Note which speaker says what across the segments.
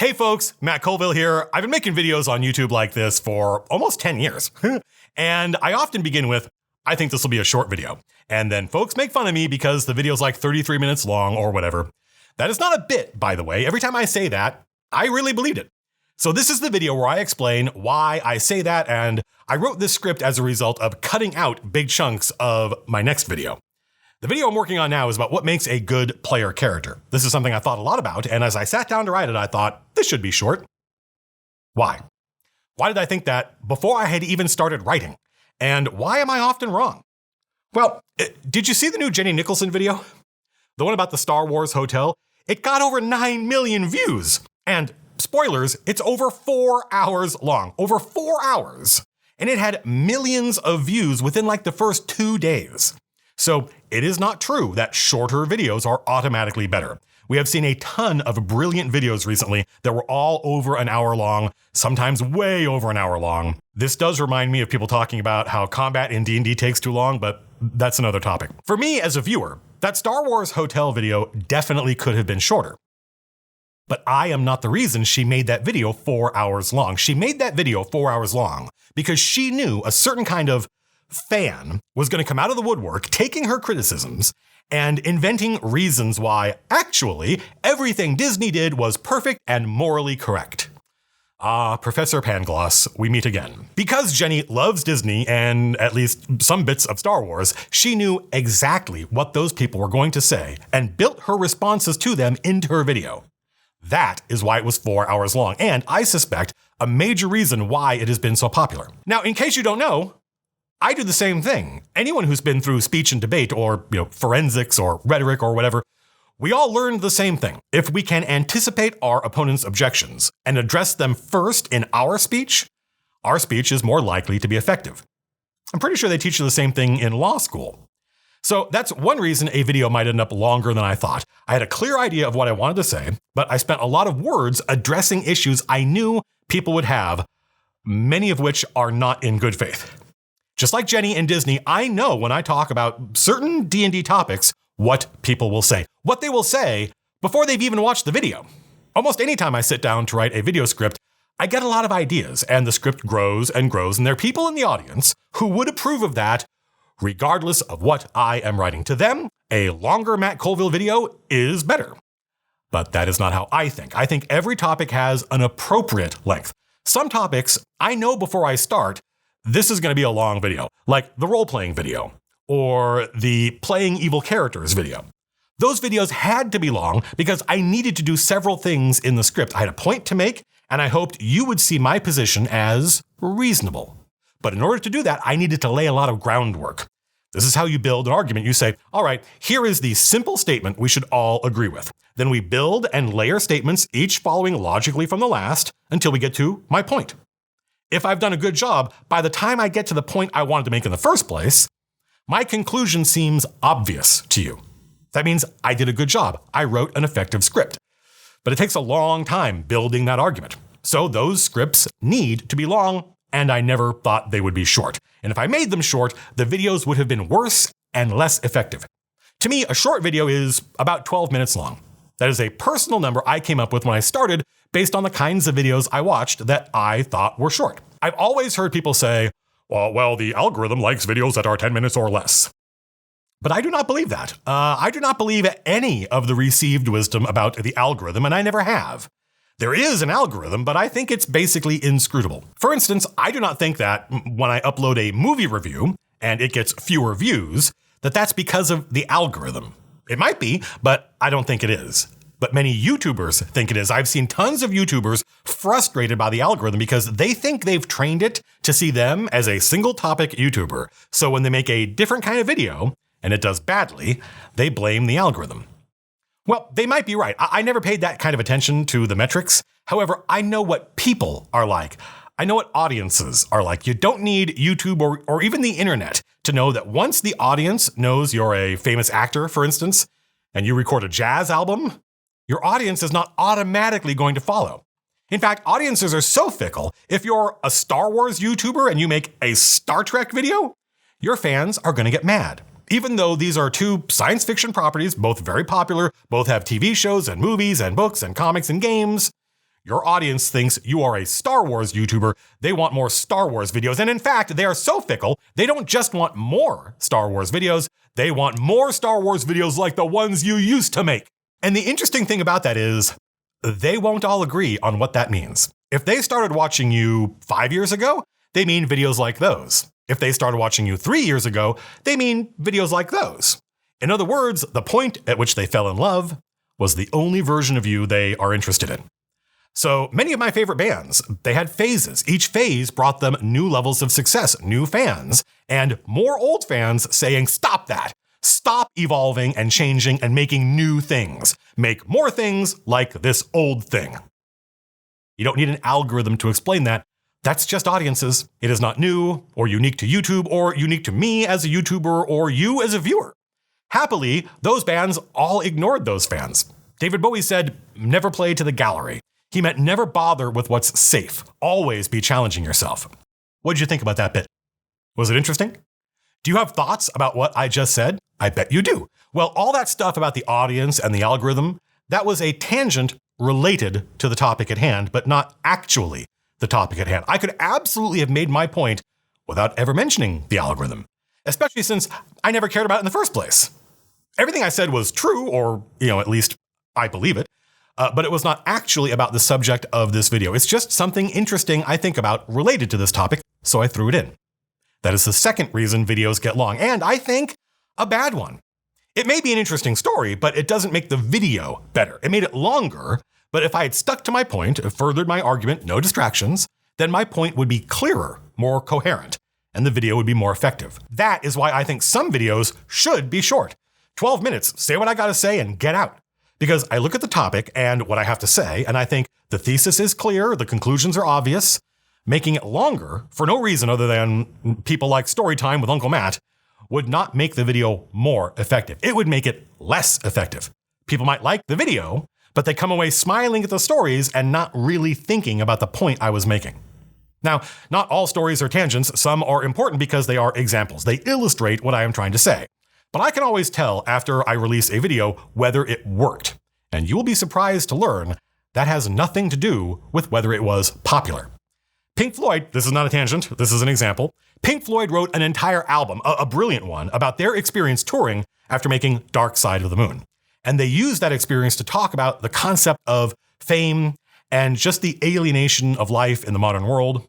Speaker 1: Hey folks, Matt Colville here. I've been making videos on YouTube like this for almost 10 years. And I often begin with, I think this will be a short video. And then folks make fun of me because the video's like 33 minutes long or whatever. That is not a bit, by the way. Every time I say that, I really believed it. So this is the video where I explain why I say that, and I wrote this script as a result of cutting out big chunks of my next video. The video I'm working on now is about what makes a good player character. This is something I thought a lot about, and as I sat down to write it, I thought, this should be short. Why? Why did I think that before I had even started writing? And why am I often wrong? Well, did you see the new Jenny Nicholson video? The one about the Star Wars hotel? It got over 9 million views. And spoilers, it's over 4 hours long. Over 4 hours. And it had millions of views within like the first 2 days. So it is not true that shorter videos are automatically better. We have seen a ton of brilliant videos recently that were all over an hour long, sometimes way over an hour long. This does remind me of people talking about how combat in D&D takes too long, but that's another topic. For me as a viewer, that Star Wars hotel video definitely could have been shorter. But I am not the reason she made that video 4 hours long. She made that video 4 hours long because she knew a certain kind of fan was going to come out of the woodwork taking her criticisms and inventing reasons why actually everything Disney did was perfect and morally correct. Ah, Professor Pangloss, we meet again. Because Jenny loves Disney and at least some bits of Star Wars, she knew exactly what those people were going to say and built her responses to them into her video. That is why it was 4 hours long, and I suspect a major reason why it has been so popular. Now, in case you don't know, I do the same thing. Anyone who's been through speech and debate or, forensics or rhetoric or whatever, we all learned the same thing. If we can anticipate our opponent's objections and address them first in our speech is more likely to be effective. I'm pretty sure they teach you the same thing in law school. So that's one reason a video might end up longer than I thought. I had a clear idea of what I wanted to say, but I spent a lot of words addressing issues I knew people would have, many of which are not in good faith. Just like Jenny and Disney, I know when I talk about certain D&D topics, what people will say. What they will say before they've even watched the video. Almost any time I sit down to write a video script, I get a lot of ideas, and the script grows and grows, and there are people in the audience who would approve of that regardless of what I am writing. To them, a longer Matt Colville video is better. But that is not how I think. I think every topic has an appropriate length. Some topics, I know before I start, this is going to be a long video, like the role-playing video or the playing evil characters video. Those videos had to be long because I needed to do several things in the script. I had a point to make, and I hoped you would see my position as reasonable. But in order to do that, I needed to lay a lot of groundwork. This is how you build an argument. You say, all right, here is the simple statement we should all agree with. Then we build and layer statements, each following logically from the last, until we get to my point. If I've done a good job, by the time I get to the point I wanted to make in the first place, my conclusion seems obvious to you. That means I did a good job. I wrote an effective script. But it takes a long time building that argument. So those scripts need to be long, and I never thought they would be short. And if I made them short, the videos would have been worse and less effective. To me, a short video is about 12 minutes long. That is a personal number I came up with when I started based on the kinds of videos I watched that I thought were short. I've always heard people say, well, the algorithm likes videos that are 10 minutes or less. But I do not believe that. I do not believe any of the received wisdom about the algorithm, and I never have. There is an algorithm, but I think it's basically inscrutable. For instance, I do not think that when I upload a movie review and it gets fewer views, that's because of the algorithm. It might be, but I don't think it is. But many YouTubers think it is. I've seen tons of YouTubers frustrated by the algorithm because they think they've trained it to see them as a single topic YouTuber. So when they make a different kind of video and it does badly, they blame the algorithm. Well, they might be right. I never paid that kind of attention to the metrics. However, I know what people are like. I know what audiences are like. You don't need YouTube or even the internet to know that once the audience knows you're a famous actor, for instance, and you record a jazz album, your audience is not automatically going to follow. In fact, audiences are so fickle, if you're a Star Wars YouTuber and you make a Star Trek video, your fans are going to get mad. Even though these are two science fiction properties, both very popular, both have TV shows and movies and books and comics and games, Your audience thinks you are a Star Wars YouTuber. They want more Star Wars videos. And in fact, they are so fickle, they don't just want more Star Wars videos, they want more Star Wars videos like the ones you used to make. And the interesting thing about that is, they won't all agree on what that means. If they started watching you 5 years ago, they mean videos like those. If they started watching you 3 years ago, they mean videos like those. In other words, the point at which they fell in love was the only version of you they are interested in. So many of my favorite bands, they had phases. Each phase brought them new levels of success, new fans, and more old fans saying, stop that. Stop evolving and changing and making new things. Make more things like this old thing. You don't need an algorithm to explain that. That's just audiences. It is not new or unique to YouTube or unique to me as a YouTuber or you as a viewer. Happily, those bands all ignored those fans. David Bowie said, never play to the gallery. He meant never bother with what's safe. Always be challenging yourself. What did you think about that bit? Was it interesting? Do you have thoughts about what I just said? I bet you do. Well, all that stuff about the audience and the algorithm, that was a tangent related to the topic at hand, but not actually the topic at hand. I could absolutely have made my point without ever mentioning the algorithm, especially since I never cared about it in the first place. Everything I said was true, or, at least I believe it, but it was not actually about the subject of this video. It's just something interesting I think about related to this topic, so I threw it in. That is the second reason videos get long, and I think a bad one. It may be an interesting story, but it doesn't make the video better. It made it longer, but if I had stuck to my point, furthered my argument, no distractions, then my point would be clearer, more coherent, and the video would be more effective. That is why I think some videos should be short. 12 minutes, say what I gotta say and get out. Because I look at the topic and what I have to say, and I think the thesis is clear, the conclusions are obvious. Making it longer, for no reason other than people like Storytime with Uncle Matt, would not make the video more effective. It would make it less effective. People might like the video, but they come away smiling at the stories and not really thinking about the point I was making. Now, not all stories are tangents. Some are important because they are examples. They illustrate what I am trying to say. But I can always tell after I release a video whether it worked. And you will be surprised to learn that has nothing to do with whether it was popular. Pink Floyd, this is not a tangent, this is an example. Pink Floyd wrote an entire album, a brilliant one, about their experience touring after making Dark Side of the Moon. And they used that experience to talk about the concept of fame and just the alienation of life in the modern world.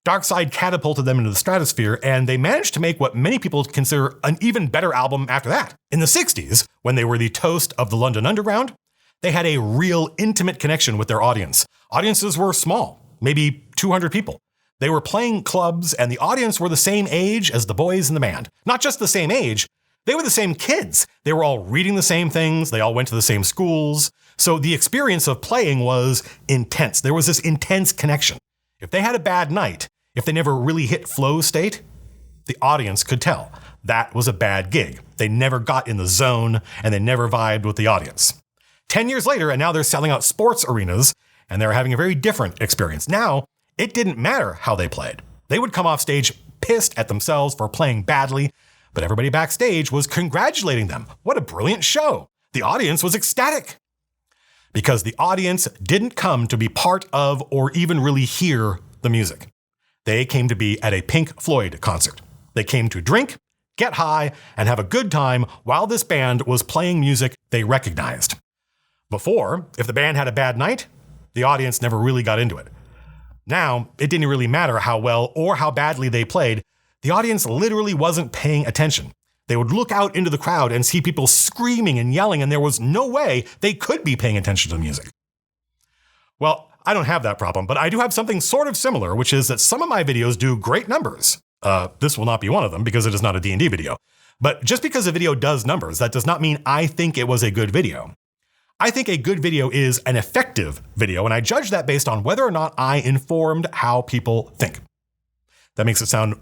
Speaker 1: Dark Side catapulted them into the stratosphere, and they managed to make what many people consider an even better album after that. In the 60s, when they were the toast of the London Underground, they had a real intimate connection with their audience. Audiences were small, maybe 200 people. They were playing clubs, and the audience were the same age as the boys in the band. Not just the same age, they were the same kids. They were all reading the same things, they all went to the same schools. So the experience of playing was intense. There was this intense connection. If they had a bad night, if they never really hit flow state, the audience could tell. That was a bad gig. They never got in the zone, and they never vibed with the audience. 10 years later, and now they're selling out sports arenas, and they're having a very different experience. Now, it didn't matter how they played. They would come off stage pissed at themselves for playing badly, but everybody backstage was congratulating them. What a brilliant show. The audience was ecstatic. Because the audience didn't come to be part of or even really hear the music. They came to be at a Pink Floyd concert. They came to drink, get high, and have a good time while this band was playing music they recognized. Before, if the band had a bad night, the audience never really got into it. Now, it didn't really matter how well or how badly they played. The audience literally wasn't paying attention. They would look out into the crowd and see people screaming and yelling, and there was no way they could be paying attention to the music. Well, I don't have that problem, but I do have something sort of similar, which is that some of my videos do great numbers. This will not be one of them because it is not a D&D video. But just because a video does numbers, that does not mean I think it was a good video. I think a good video is an effective video, and I judge that based on whether or not I informed how people think. That makes it sound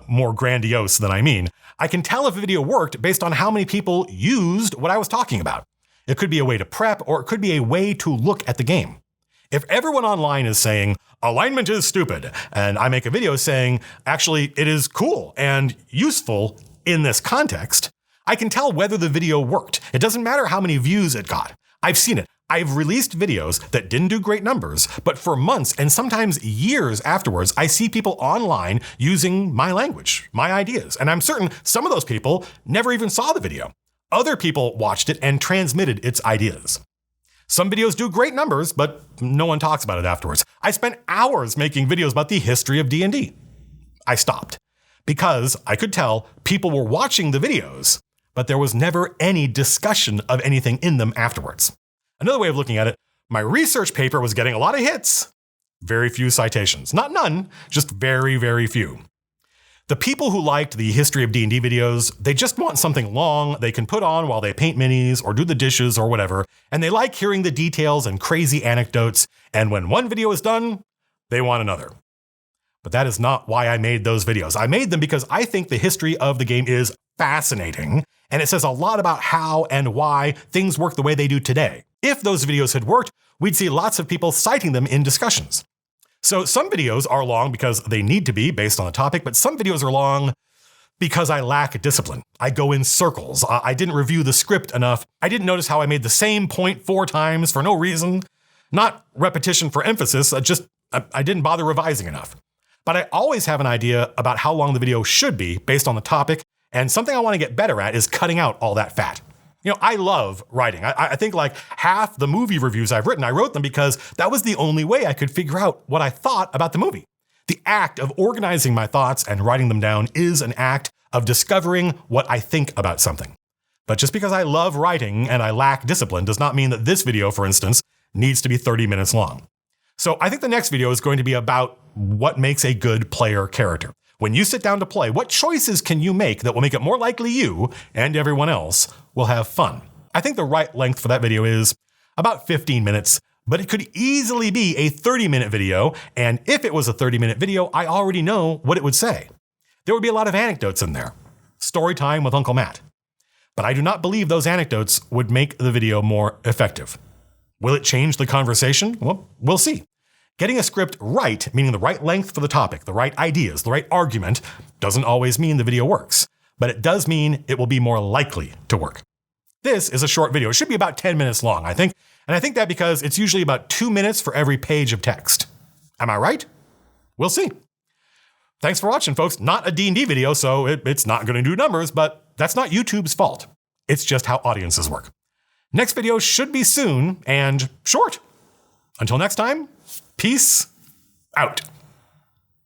Speaker 1: more grandiose than I mean. I can tell if a video worked based on how many people used what I was talking about. It could be a way to prep, or it could be a way to look at the game. If everyone online is saying, alignment is stupid, and I make a video saying, actually, it is cool and useful in this context, I can tell whether the video worked. It doesn't matter how many views it got. I've seen it. I've released videos that didn't do great numbers, but for months and sometimes years afterwards, I see people online using my language, my ideas, and I'm certain some of those people never even saw the video. Other people watched it and transmitted its ideas. Some videos do great numbers, but no one talks about it afterwards. I spent hours making videos about the history of D&D. I stopped because I could tell people were watching the videos, but there was never any discussion of anything in them afterwards. Another way of looking at it, my research paper was getting a lot of hits, very few citations. Not none, just very, very few. The people who liked the history of D&D videos, they just want something long they can put on while they paint minis or do the dishes or whatever, and they like hearing the details and crazy anecdotes, and when one video is done, they want another. But that is not why I made those videos. I made them because I think the history of the game is fascinating, and it says a lot about how and why things work the way they do today. If those videos had worked, we'd see lots of people citing them in discussions. So some videos are long because they need to be based on the topic, but some videos are long because I lack discipline. I go in circles. I didn't review the script enough. I didn't notice how I made the same point 4 times for no reason. Not repetition for emphasis, I didn't bother revising enough. But I always have an idea about how long the video should be based on the topic, and something I want to get better at is cutting out all that fat. You know, I love writing. I think like half the movie reviews I've written, I wrote them because that was the only way I could figure out what I thought about the movie. The act of organizing my thoughts and writing them down is an act of discovering what I think about something. But just because I love writing and I lack discipline does not mean that this video, for instance, needs to be 30 minutes long. So I think the next video is going to be about what makes a good player character. When you sit down to play, what choices can you make that will make it more likely you and everyone else will have fun? I think the right length for that video is about 15 minutes, but it could easily be a 30-minute video, and if it was a 30-minute video, I already know what it would say. There would be a lot of anecdotes in there. Story time with Uncle Matt. But I do not believe those anecdotes would make the video more effective. Will it change the conversation? Well, we'll see. Getting a script right, meaning the right length for the topic, the right ideas, the right argument, doesn't always mean the video works, but it does mean it will be more likely to work. This is a short video. It should be about 10 minutes long, I think, and I think that because it's usually about 2 minutes for every page of text. Am I right? We'll see. Thanks for watching, folks. Not a D&D video, so it's not going to do numbers, but that's not YouTube's fault. It's just how audiences work. Next video should be soon and short. Until next time, peace out.